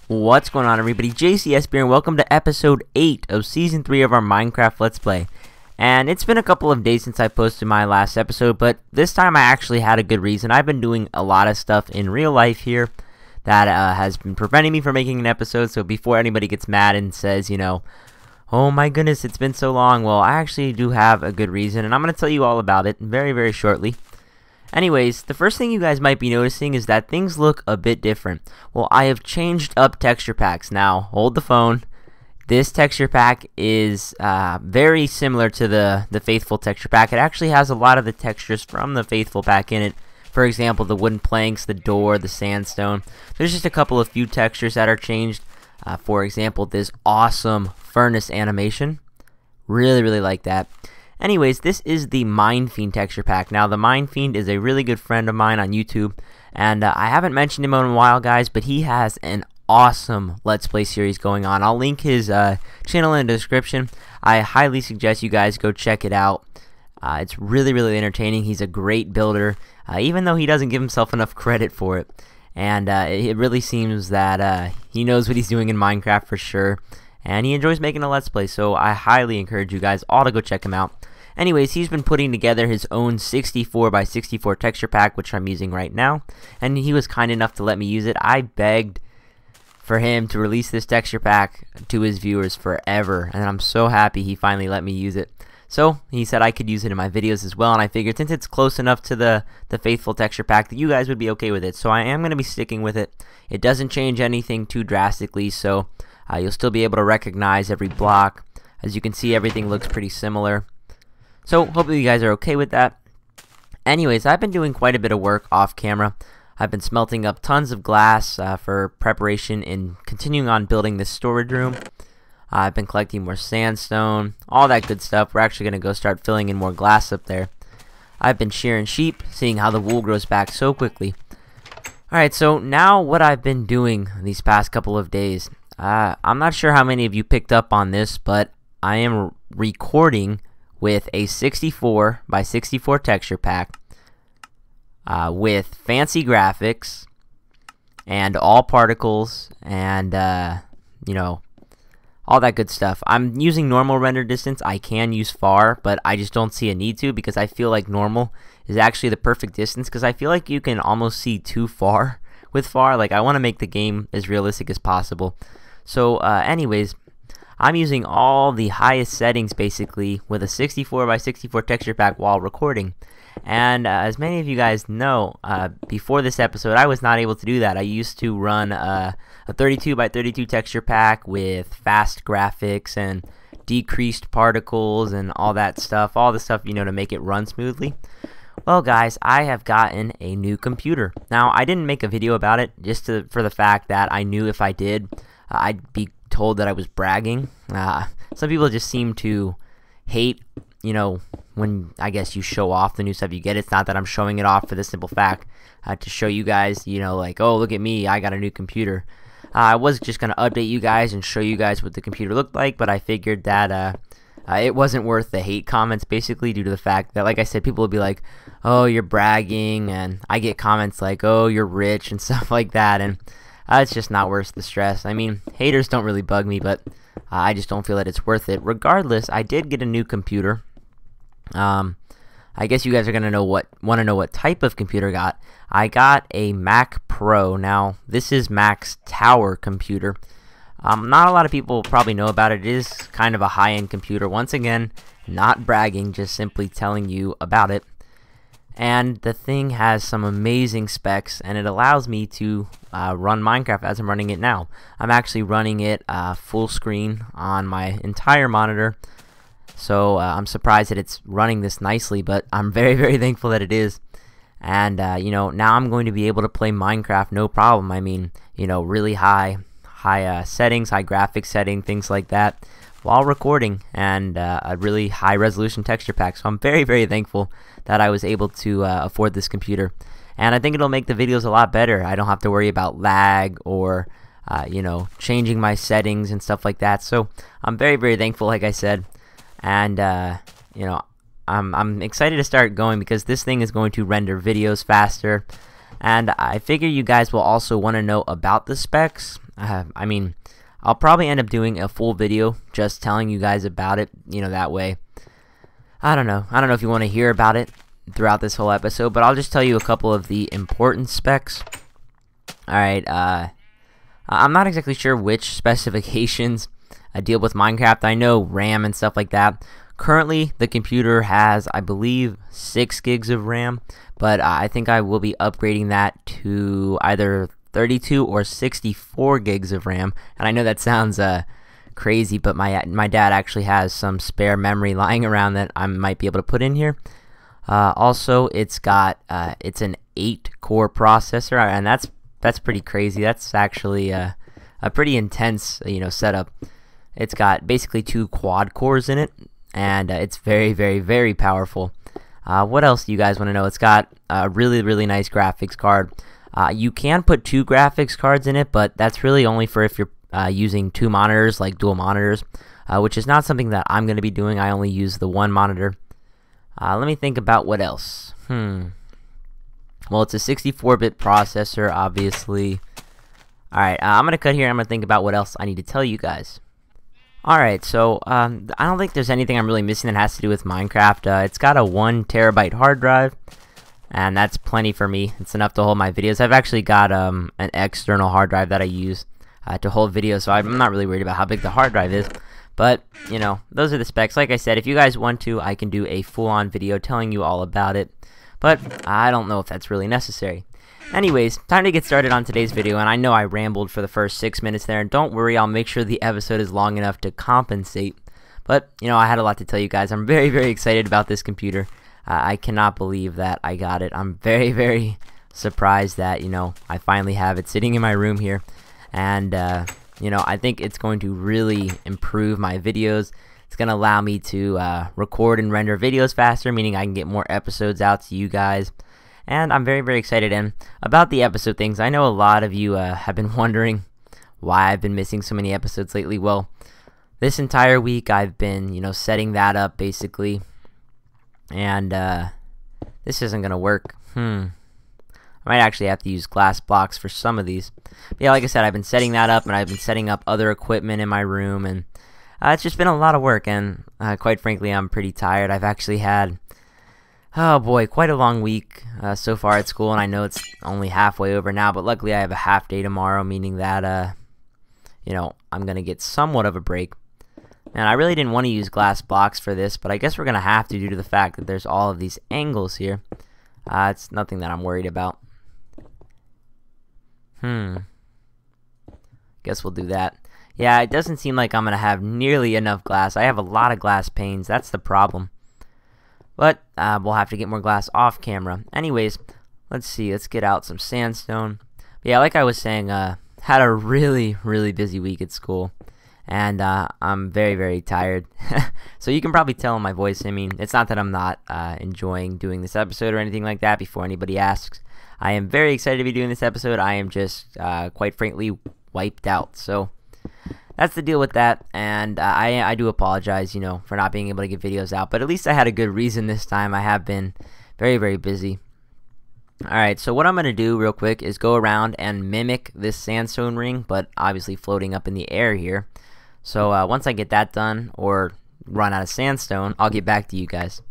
What's going on, everybody? JCSB and welcome to episode 8 of season 3 of our Minecraft Let's Play. And it's been a couple of days since I posted my last episode, but this time I actually had a good reason. I've been doing a lot of stuff in real life here that has been preventing me from making an episode, so before anybody gets mad and says, you know, oh my goodness, it's been so long, well, I actually do have a good reason, and I'm going to tell you all about it very, very shortly. Anyways, the first thing you guys might be noticing is that things look a bit different. Well, I have changed up texture packs. Now, hold the phone. This texture pack is very similar to the Faithful texture pack. It actually has a lot of the textures from the Faithful pack in it. For example, the wooden planks, the door, the sandstone. There's just a couple of few textures that are changed. For example, this awesome furnace animation. Really like that. Anyways, this is the Mindfiend texture pack. Now, the Mindfiend is a really good friend of mine on YouTube, and I haven't mentioned him in a while, guys, but he has an awesome Let's Play series going on. I'll link his channel in the description. I highly suggest you guys go check it out. It's really entertaining. He's a great builder, even though he doesn't give himself enough credit for it. And it really seems that he knows what he's doing in Minecraft for sure, and he enjoys making a Let's Play, so I highly encourage you guys all to go check him out. Anyways, he's been putting together his own 64x64 texture pack, which I'm using right now, and he was kind enough to let me use it. I begged for him to release this texture pack to his viewers forever, and I'm so happy he finally let me use it. So, he said I could use it in my videos as well, and I figured since it's close enough to the Faithful texture pack that you guys would be okay with it, so I am going to be sticking with it. It doesn't change anything too drastically, so you'll still be able to recognize every block. As you can see, everything looks pretty similar. So, hopefully you guys are okay with that. Anyways, I've been doing quite a bit of work off camera. I've been smelting up tons of glass for preparation and continuing on building this storage room. I've been collecting more sandstone, all that good stuff. We're actually going to go start filling in more glass up there. I've been shearing sheep, seeing how the wool grows back so quickly. Alright, so now what I've been doing these past couple of days. I'm not sure how many of you picked up on this, but I am recording with a 64x64 texture pack with fancy graphics and all particles and you know, all that good stuff. I'm using normal render distance. I can use far, but I just don't see a need to because I feel like normal is actually the perfect distance because I feel like you can almost see too far with far. Like, I want to make the game as realistic as possible. So anyways, I'm using all the highest settings basically with a 64x64 texture pack while recording. And as many of you guys know, before this episode I was not able to do that. I used to run a 32x32 texture pack with fast graphics and decreased particles and all that stuff. All the stuff, you know, to make it run smoothly. Well, guys, I have gotten a new computer. Now, I didn't make a video about it just for the fact that I knew if I did, I'd be told that I was bragging. Some people just seem to hate, you know, when I guess you show off the new stuff you get. It's not that I'm showing it off for the simple fact to show you guys, you know, like, oh, look at me, I got a new computer. I was just going to update you guys and show you guys what the computer looked like, but I figured that it wasn't worth the hate comments, basically, due to the fact that, like I said, people would be like, oh, you're bragging, and I get comments like, oh, you're rich, and stuff like that, and it's just not worth the stress. I mean, haters don't really bug me, but I just don't feel that it's worth it. Regardless, I did get a new computer. I guess you guys are gonna want to know what type of computer I got. I got a Mac Pro. Now, this is Mac's tower computer. Not a lot of people probably know about it. It is kind of a high-end computer. Once again, not bragging, just simply telling you about it. And the thing has some amazing specs, and it allows me to run Minecraft as I'm running it now. I'm actually running it full screen on my entire monitor, so I'm surprised that it's running this nicely, but I'm very thankful that it is. And you know, now I'm going to be able to play Minecraft no problem. I mean, you know, really high settings, high graphics setting, things like that, while recording, and a really high resolution texture pack. So I'm very thankful that I was able to afford this computer, and I think it'll make the videos a lot better. I don't have to worry about lag or you know, changing my settings and stuff like that. So I'm very thankful, like I said, and you know, I'm excited to start going because this thing is going to render videos faster. And I figure you guys will also want to know about the specs. I mean, I'll probably end up doing a full video just telling you guys about it, that way. I don't know if you want to hear about it throughout this whole episode, but I'll just tell you a couple of the important specs. Alright, I'm not exactly sure which specifications deal with Minecraft. I know RAM and stuff like that. Currently, the computer has, I believe, 6 gigs of RAM, but I think I will be upgrading that to either 32 or 64 gigs of RAM. And I know that sounds crazy, but my dad actually has some spare memory lying around that I might be able to put in here. Also, it's an 8-core processor, and that's pretty crazy. That's actually a pretty intense setup. It's got basically 2 quad cores in it, and it's very, very, very powerful. What else do you guys want to know? It's got a really, really nice graphics card. You can put 2 graphics cards in it, but that's really only for if you're using 2 monitors, like dual monitors, which is not something that I'm going to be doing. I only use the 1 monitor. Let me think about what else. Well, it's a 64-bit processor, obviously. Alright, I'm going to cut here. I'm going to think about what else I need to tell you guys. Alright, so I don't think there's anything I'm really missing that has to do with Minecraft. It's got a 1 terabyte hard drive, and that's plenty for me. It's enough to hold my videos. I've actually got an external hard drive that I use to hold videos, so I'm not really worried about how big the hard drive is. But, those are the specs. Like I said, if you guys want to, I can do a full-on video telling you all about it. But I don't know if that's really necessary. Anyways, time to get started on today's video, and I know I rambled for the first 6 minutes there, and don't worry, I'll make sure the episode is long enough to compensate. But, I had a lot to tell you guys. I'm very, very excited about this computer. I cannot believe that I got it. I'm very, very surprised that, I finally have it sitting in my room here. And, I think it's going to really improve my videos. It's going to allow me to record and render videos faster, meaning I can get more episodes out to you guys. And I'm very, very excited. And about the episode things, I know a lot of you have been wondering why I've been missing so many episodes lately. Well, this entire week I've been, setting that up basically. And this isn't going to work. I might actually have to use glass blocks for some of these. But yeah, like I said, I've been setting that up, and I've been setting up other equipment in my room, and it's just been a lot of work, and quite frankly, I'm pretty tired. I've actually had, oh boy, quite a long week so far at school, and I know it's only halfway over now, but luckily I have a half day tomorrow, meaning that, I'm going to get somewhat of a break. And I really didn't want to use glass blocks for this, but I guess we're going to have to due to the fact that there's all of these angles here. It's nothing that I'm worried about. Guess we'll do that. Yeah, it doesn't seem like I'm going to have nearly enough glass. I have a lot of glass panes. That's the problem. But we'll have to get more glass off camera. Anyways, let's see. Let's get out some sandstone. But yeah, like I was saying, had a really, really busy week at school. And I'm very, very tired. So you can probably tell in my voice. I mean, it's not that I'm not enjoying doing this episode or anything like that before anybody asks. I am very excited to be doing this episode. I am just, quite frankly, wiped out. So that's the deal with that. And I do apologize, for not being able to get videos out. But at least I had a good reason this time. I have been very, very busy. Alright, so what I'm going to do real quick is go around and mimic this sandstone ring, but obviously floating up in the air here. So once I get that done, or run out of sandstone, I'll get back to you guys.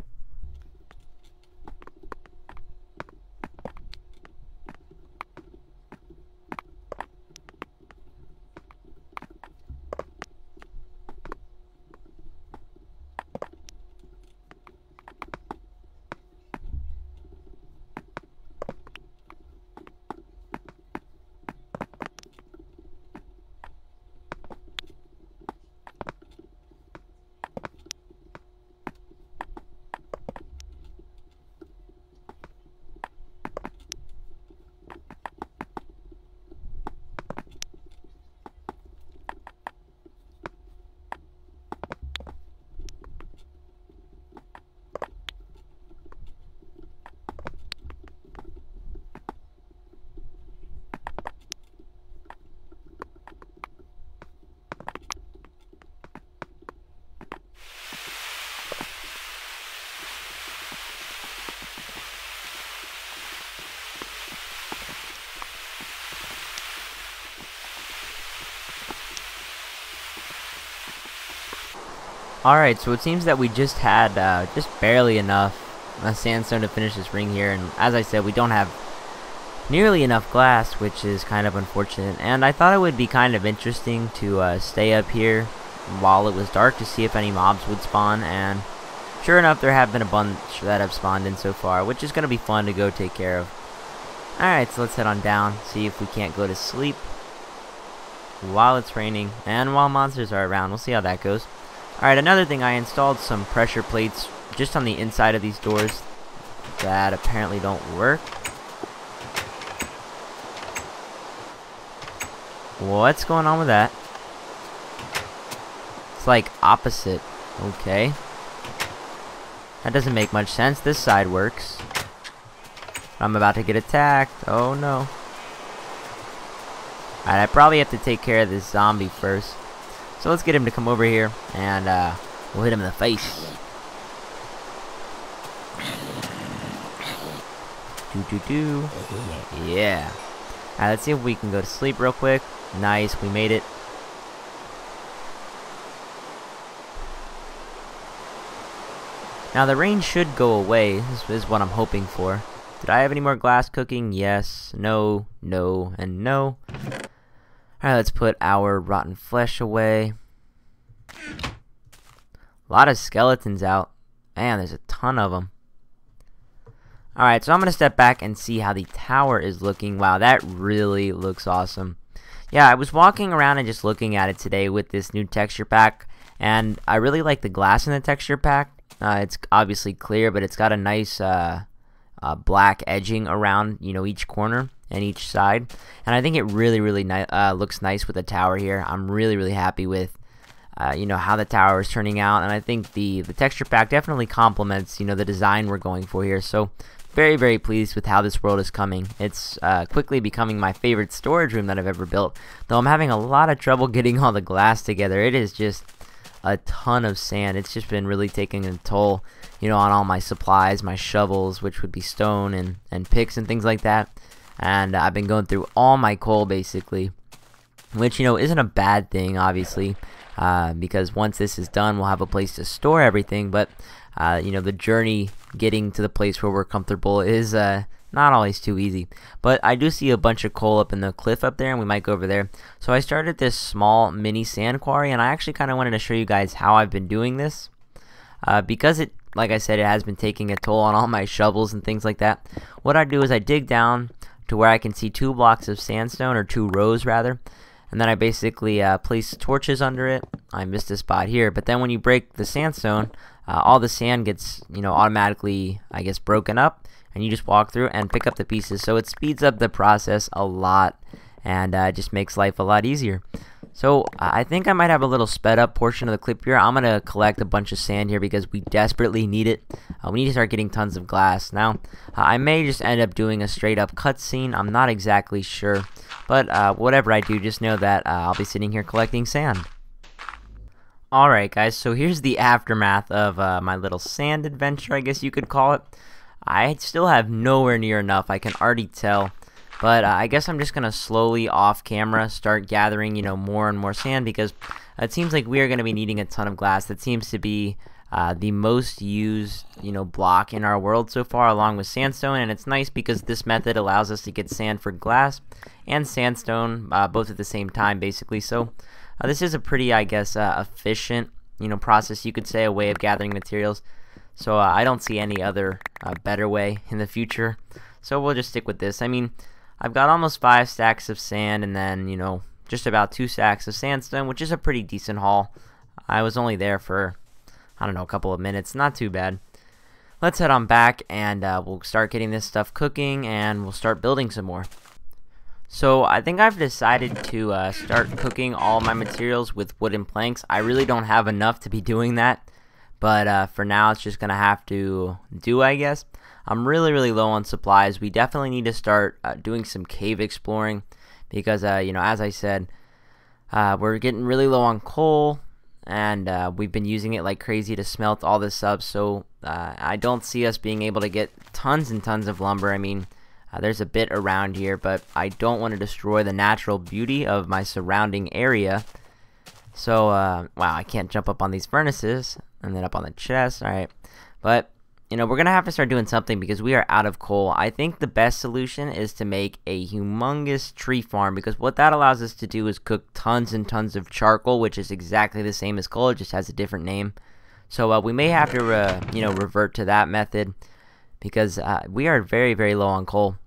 Alright, so it seems that we just had just barely enough sandstone to finish this ring here, and as I said, we don't have nearly enough glass, which is kind of unfortunate. And I thought it would be kind of interesting to stay up here while it was dark to see if any mobs would spawn, and sure enough, there have been a bunch that have spawned in so far, which is going to be fun to go take care of. Alright, so let's head on down, see if we can't go to sleep while it's raining and while monsters are around. We'll see how that goes. Alright, another thing, I installed some pressure plates just on the inside of these doors that apparently don't work. What's going on with that? It's like opposite. Okay. That doesn't make much sense. This side works. I'm about to get attacked. Oh no. Alright, I probably have to take care of this zombie first. So let's get him to come over here and we'll hit him in the face. Do. Yeah. Alright, let's see if we can go to sleep real quick. Nice, we made it. Now the rain should go away. This is what I'm hoping for. Did I have any more glass cooking? Yes, no, no, and no. Alright, let's put our rotten flesh away. A lot of skeletons out. Man, there's a ton of them. Alright, so I'm going to step back and see how the tower is looking. Wow, that really looks awesome. Yeah, I was walking around and just looking at it today with this new texture pack. And I really like the glass in the texture pack. It's obviously clear, but it's got a nice black edging around, you know, each corner and each side. And I think it really looks nice with the tower here. I'm really happy with you know, how the tower is turning out, and I think the texture pack definitely complements, you know, the design we're going for here. So very pleased with how this world is coming. It's quickly becoming my favorite storage room that I've ever built, though I'm having a lot of trouble getting all the glass together. It is just a ton of sand. It's just been really taking a toll, you know, on all my supplies, my shovels, which would be stone and picks and things like that. And I've been going through all my coal basically, which, you know, isn't a bad thing obviously, because once this is done we'll have a place to store everything. But you know, the journey getting to the place where we're comfortable is not always too easy. But I do see a bunch of coal up in the cliff up there, and we might go over there. So I started this small mini sand quarry, and I actually kind of wanted to show you guys how I've been doing this, because it, like I said, it has been taking a toll on all my shovels and things like that. What I do is I dig down to where I can see 2 blocks of sandstone, or 2 rows rather, and then I basically place torches under it. I missed a spot here, but then when you break the sandstone, all the sand gets, you know, automatically, I guess, broken up, and you just walk through and pick up the pieces. So it speeds up the process a lot, and just makes life a lot easier. So I think I might have a little sped up portion of the clip here. I'm gonna collect a bunch of sand here because we desperately need it. We need to start getting tons of glass. Now I may just end up doing a straight up cutscene. I'm not exactly sure, but whatever I do, just know that I'll be sitting here collecting sand. Alright guys, so here's the aftermath of my little sand adventure, I guess you could call it. I still have nowhere near enough, I can already tell. But I guess I'm just going to slowly off camera start gathering, you know, more and more sand, because it seems like we are going to be needing a ton of glass. That seems to be the most used, you know, block in our world so far, along with sandstone. And it's nice because this method allows us to get sand for glass and sandstone both at the same time, basically. So this is a pretty, I guess, efficient, you know, process, you could say, a way of gathering materials. So I don't see any other better way in the future. So we'll just stick with this. I mean, I've got almost 5 stacks of sand, and then, you know, just about 2 stacks of sandstone, which is a pretty decent haul. I was only there for, I don't know, a couple of minutes. Not too bad. Let's head on back, and we'll start getting this stuff cooking, and we'll start building some more. So I think I've decided to start cooking all my materials with wooden planks. I really don't have enough to be doing that, but for now it's just gonna have to do, I guess. I'm really low on supplies. We definitely need to start doing some cave exploring, because you know, as I said, we're getting really low on coal, and we've been using it like crazy to smelt all this up. So I don't see us being able to get tons and tons of lumber. I mean, there's a bit around here, but I don't want to destroy the natural beauty of my surrounding area. So, wow, I can't jump up on these furnaces and then up on the chest. Alright, but, you know, we're going to have to start doing something because we are out of coal. I think the best solution is to make a humongous tree farm, because what that allows us to do is cook tons and tons of charcoal, which is exactly the same as coal, it just has a different name. So, we may have to, you know, revert to that method because we are very, very low on coal.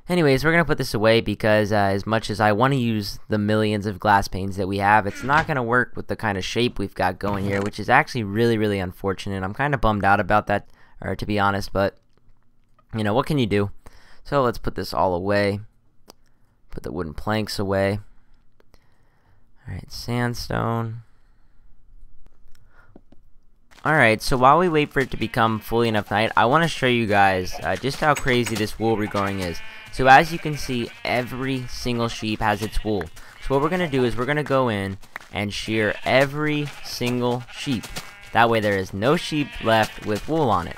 Anyways, we're going to put this away because as much as I want to use the millions of glass panes that we have, it's not going to work with the kind of shape we've got going here, which is actually really, really unfortunate. I'm kind of bummed out about that, or to be honest, but, you know, what can you do? So let's put this all away. Put the wooden planks away. Alright, sandstone. Alright, so while we wait for it to become fully enough night, I want to show you guys just how crazy this wool regrowing is. So as you can see, every single sheep has its wool. So what we're going to do is we're going to go in and shear every single sheep. That way there is no sheep left with wool on it.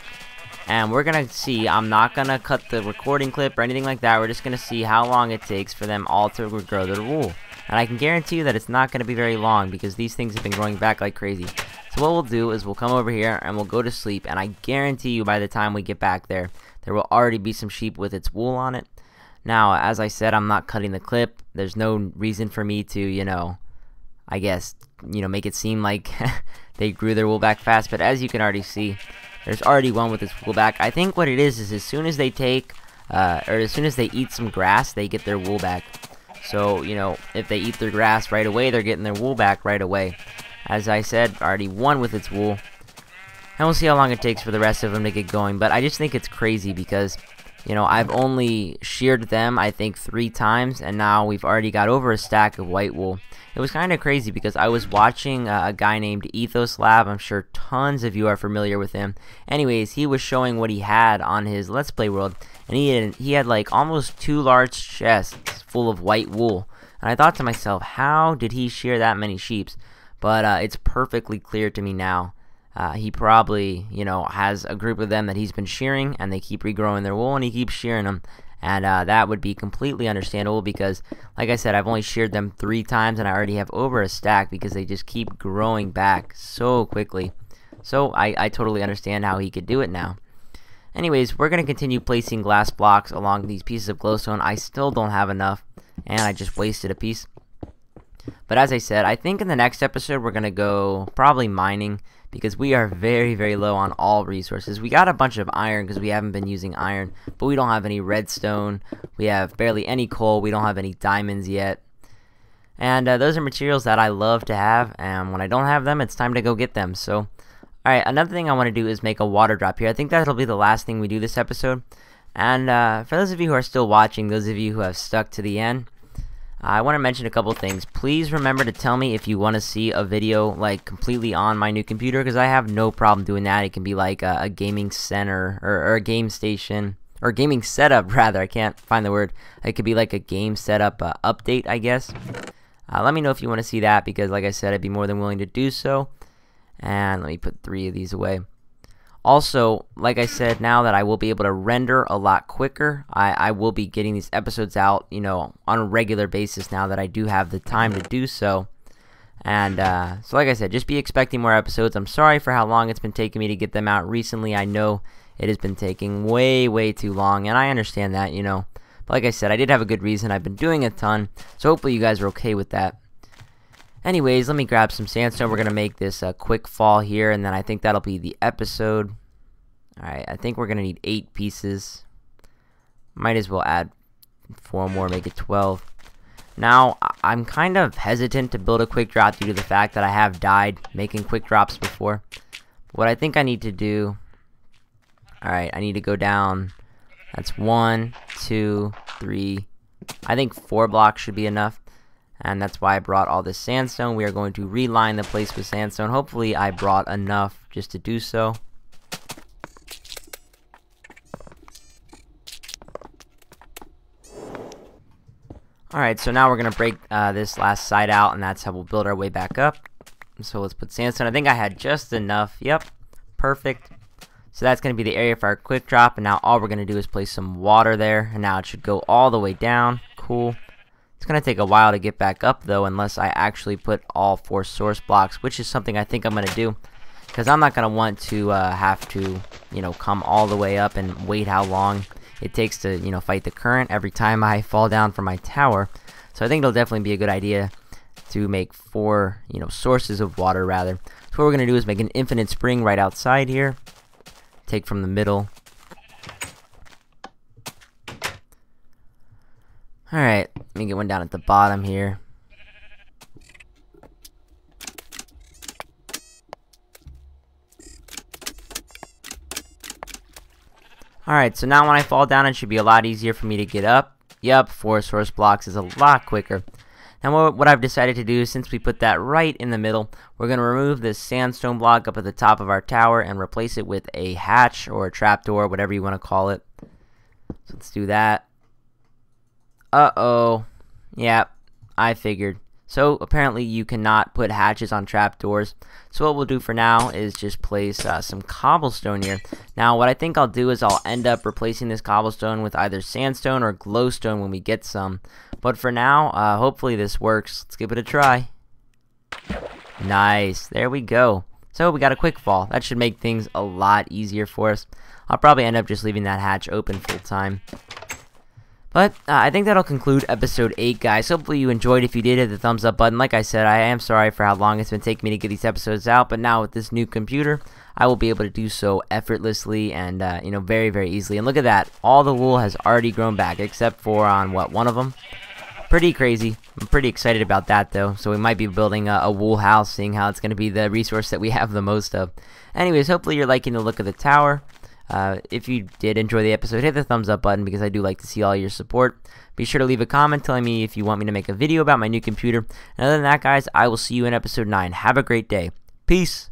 And we're going to see, I'm not going to cut the recording clip or anything like that. We're just going to see how long it takes for them all to regrow their wool. And I can guarantee you that it's not going to be very long because these things have been growing back like crazy. So what we'll do is we'll come over here and we'll go to sleep. And I guarantee you by the time we get back there, there will already be some sheep with its wool on it. Now, as I said, I'm not cutting the clip. There's no reason for me to, you know, I guess, you know, make it seem like they grew their wool back fast. But as you can already see, there's already one with its wool back. I think what it is as soon as they take, or as soon as they eat some grass, they get their wool back. So, you know, if they eat their grass right away, they're getting their wool back right away. As I said, already one with its wool. And we'll see how long it takes for the rest of them to get going. But I just think it's crazy because, you know, I've only sheared them, I think, 3 times, and now we've already got over a stack of white wool. It was kind of crazy because I was watching a guy named Ethos Lab. I'm sure tons of you are familiar with him. Anyways, he was showing what he had on his Let's Play world, and he had like almost 2 large chests full of white wool. And I thought to myself, how did he shear that many sheep? But it's perfectly clear to me now. He probably, you know, has a group of them that he's been shearing, and they keep regrowing their wool, and he keeps shearing them. And that would be completely understandable because, like I said, I've only sheared them 3 times, and I already have over a stack because they just keep growing back so quickly. So I totally understand how he could do it now. Anyways, we're going to continue placing glass blocks along these pieces of glowstone. I still don't have enough, and I just wasted a piece. But as I said, I think in the next episode we're going to go probably mining because we are very, very low on all resources. We got a bunch of iron because we haven't been using iron, but we don't have any redstone. We have barely any coal. We don't have any diamonds yet. And those are materials that I love to have, and when I don't have them, it's time to go get them. So, alright, another thing I want to do is make a water drop here. I think that'll be the last thing we do this episode. And for those of you who are still watching, those of you who have stuck to the end, I want to mention a couple things. Please remember to tell me if you want to see a video like completely on my new computer, because I have no problem doing that. It can be like a gaming center or a game station or gaming setup rather. I can't find the word. It could be like a game setup update, I guess. Let me know if you want to see that because, like I said, I'd be more than willing to do so. And let me put 3 of these away. Also, like I said, now that I will be able to render a lot quicker, I will be getting these episodes out, you know, on a regular basis now that I do have the time to do so. And so like I said, just be expecting more episodes. I'm sorry for how long it's been taking me to get them out recently. I know it has been taking way, way too long, and I understand that, you know. But like I said, I did have a good reason. I've been doing a ton, so hopefully you guys are okay with that. Anyways, let me grab some sandstone. We're going to make this a quick fall here, and then I think that'll be the episode. Alright, I think we're going to need 8 pieces. Might as well add 4 more, make it 12. Now, I'm kind of hesitant to build a quick drop due to the fact that I have died making quick drops before. What I think I need to do... Alright, I need to go down. That's 1, 2, 3. I think 4 blocks should be enough. And that's why I brought all this sandstone. We are going to reline the place with sandstone. Hopefully I brought enough just to do so. Alright, so now we're going to break this last side out, and that's how we'll build our way back up. So let's put sandstone. I think I had just enough. Yep, perfect. So that's going to be the area for our quick drop, and now all we're going to do is place some water there, and now it should go all the way down. Cool. It's going to take a while to get back up though, unless I actually put all 4 source blocks, which is something I think I'm going to do. Because I'm not going to want to have to, come all the way up and wait how long it takes to, fight the current every time I fall down from my tower. So I think it'll definitely be a good idea to make 4, sources of water rather. So what we're going to do is make an infinite spring right outside here. Take from the middle. Alright, let me get one down at the bottom here. Alright, so now when I fall down, it should be a lot easier for me to get up. Yep, 4 source blocks is a lot quicker. Now what I've decided to do, since we put that right in the middle, we're going to remove this sandstone block up at the top of our tower and replace it with a hatch or a trapdoor, whatever you want to call it. So let's do that. Uh-oh. Yeah, I figured. So apparently you cannot put hatches on trapdoors. So what we'll do for now is just place some cobblestone here. Now what I think I'll do is I'll end up replacing this cobblestone with either sandstone or glowstone when we get some. But for now, hopefully this works. Let's give it a try. Nice. There we go. So we got a quick fall. That should make things a lot easier for us. I'll probably end up just leaving that hatch open full time. But I think that'll conclude episode 8, guys. Hopefully you enjoyed. If you did, hit the thumbs up button. Like I said, I am sorry for how long it's been taking me to get these episodes out, but now with this new computer, I will be able to do so effortlessly and very, very easily. And look at that. All the wool has already grown back, except for on, one of them? Pretty crazy. I'm pretty excited about that, though. So we might be building a wool house, seeing how it's going to be the resource that we have the most of. Anyways, hopefully you're liking the look of the tower. If you did enjoy the episode, hit the thumbs up button because I do like to see all your support. Be sure to leave a comment telling me if you want me to make a video about my new computer. And other than that, guys, I will see you in episode 9. Have a great day. Peace.